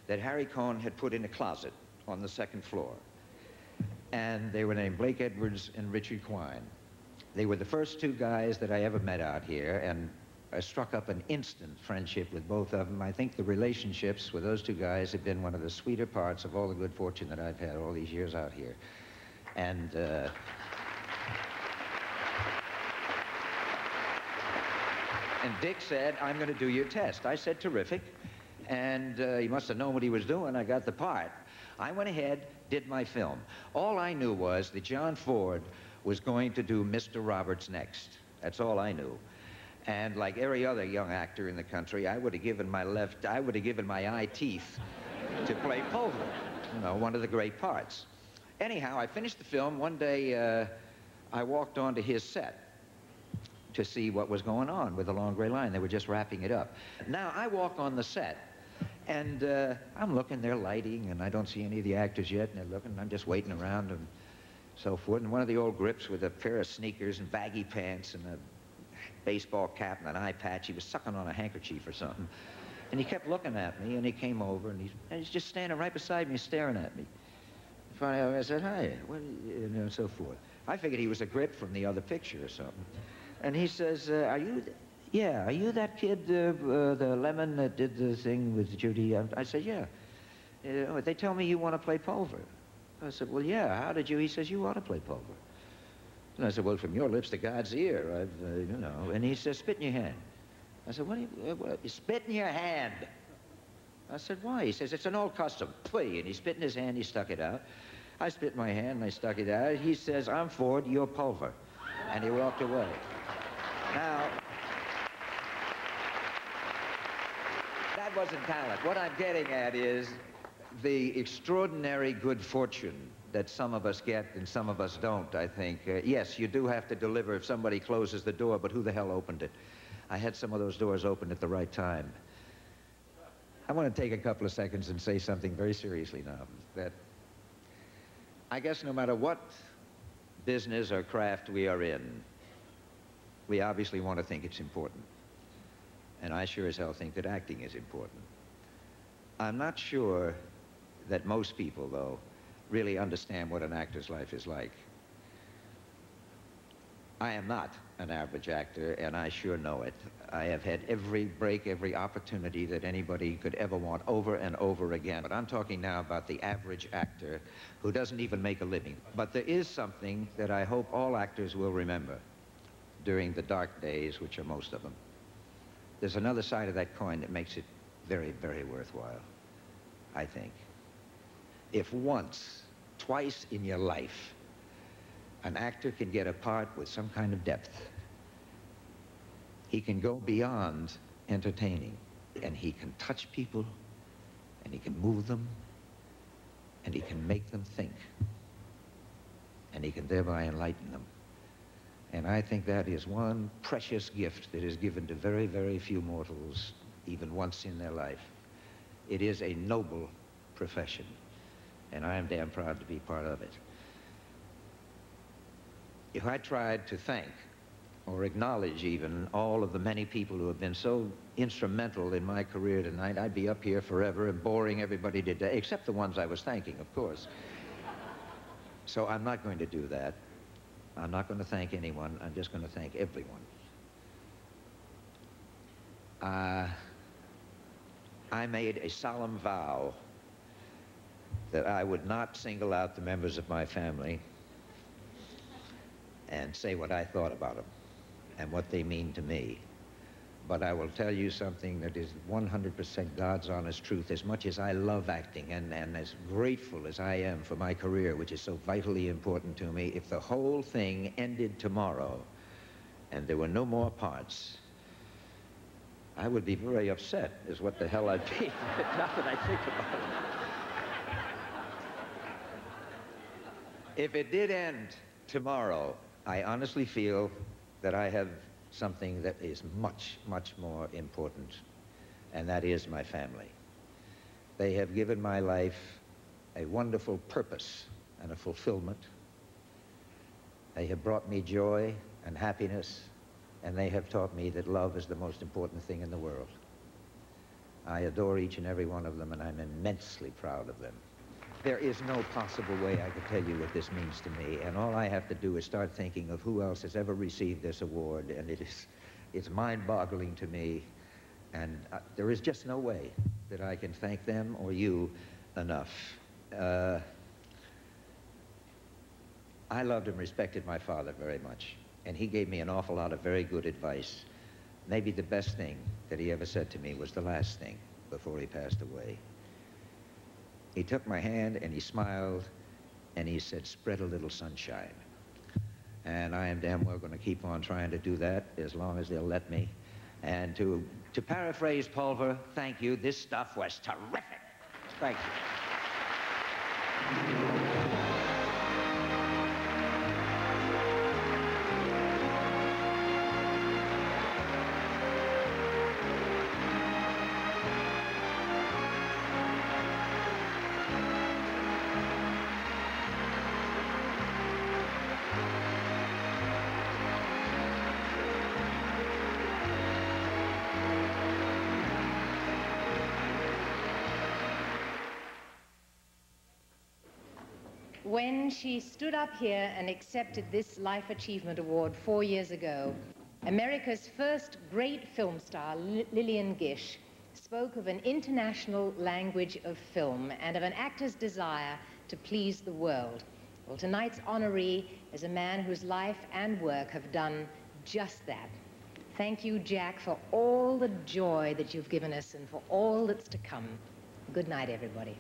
that Harry Cohn had put in a closet on the second floor. And they were named Blake Edwards and Richard Quine. They were the first two guys that I ever met out here, and I struck up an instant friendship with both of them. I think the relationships with those two guys have been one of the sweeter parts of all the good fortune that I've had all these years out here. And Dick said, "I'm going to do your test." I said, "Terrific." And he must have known what he was doing. I got the part. I went ahead, did my film. All I knew was that John Ford was going to do Mr. Roberts next. That's all I knew. And like every other young actor in the country, I would have given my eye teeth to play Pulver, you know, one of the great parts. Anyhow, I finished the film. One day, I walked onto his set to see what was going on with The Long Gray Line. They were just wrapping it up. Now, I walk on the set, and I'm looking, they're lighting, and I don't see any of the actors yet, and they're looking, and I'm just waiting around and so forth. And one of the old grips with a pair of sneakers and baggy pants and a baseball cap and an eye patch, he was sucking on a handkerchief or something. And he kept looking at me, and he came over, and he's just standing right beside me, staring at me. Finally, I said, "Hi," you know, so forth. I figured he was a grip from the other picture or something. And he says, are you that kid, the lemon that did the thing with Judy? I said, "Yeah." "They tell me you want to play Pulver." I said, "Well, yeah, how did you?" He says, "You ought to play Pulver." And I said, "Well, from your lips to God's ear, you know." And he says, "Spit in your hand." I said, "What? Spit in your hand." I said, "Why?" He says, "It's an old custom." Pwee. And he spit in his hand, he stuck it out. I spit in my hand, and I stuck it out. He says, "I'm Ford, you're Pulver." And he walked away. Now, that wasn't talent. What I'm getting at is the extraordinary good fortune that some of us get and some of us don't, I think. Yes, you do have to deliver if somebody closes the door, but who the hell opened it? I had some of those doors open at the right time. I want to take a couple of seconds and say something very seriously now, that I guess no matter what business or craft we are in, we obviously want to think it's important. And I sure as hell think that acting is important. I'm not sure that most people, though, really understand what an actor's life is like. I am not an average actor, and I sure know it. I have had every break, every opportunity that anybody could ever want over and over again. But I'm talking now about the average actor who doesn't even make a living. But there is something that I hope all actors will remember during the dark days, which are most of them. There's another side of that coin that makes it very, very worthwhile, I think. If once, twice in your life, an actor can get a part with some kind of depth, he can go beyond entertaining, and he can touch people, and he can move them, and he can make them think, and he can thereby enlighten them. And I think that is one precious gift that is given to very, very few mortals, even once in their life. It is a noble profession, and I am damn proud to be part of it. If I tried to thank or acknowledge even all of the many people who have been so instrumental in my career tonight, I'd be up here forever and boring everybody to death, except the ones I was thanking, of course. So I'm not going to do that. I'm not going to thank anyone. I'm just going to thank everyone. I made a solemn vow that I would not single out the members of my family and say what I thought about them and what they mean to me. But I will tell you something that is 100% God's honest truth. As much as I love acting and as grateful as I am for my career, which is so vitally important to me, if the whole thing ended tomorrow and there were no more parts, I would be very upset, is what the hell I'd be, now that I think about it. If it did end tomorrow, I honestly feel that I have something that is much, much more important, and that is my family. They have given my life a wonderful purpose and a fulfillment. They have brought me joy and happiness, and they have taught me that love is the most important thing in the world. I adore each and every one of them, and I'm immensely proud of them. There is no possible way I could tell you what this means to me, and all I have to do is start thinking of who else has ever received this award, and it's mind-boggling to me, and there is just no way that I can thank them or you enough. I loved and respected my father very much, and he gave me an awful lot of very good advice. Maybe the best thing that he ever said to me was the last thing before he passed away. He took my hand and he smiled and he said, "Spread a little sunshine." And I am damn well going to keep on trying to do that as long as they'll let me. And to paraphrase Pulver, thank you. This stuff was terrific. Thank you. When she stood up here and accepted this Life Achievement Award 4 years ago, America's first great film star, Lillian Gish, spoke of an international language of film and of an actor's desire to please the world. Well, tonight's honoree is a man whose life and work have done just that. Thank you, Jack, for all the joy that you've given us and for all that's to come. Good night, everybody.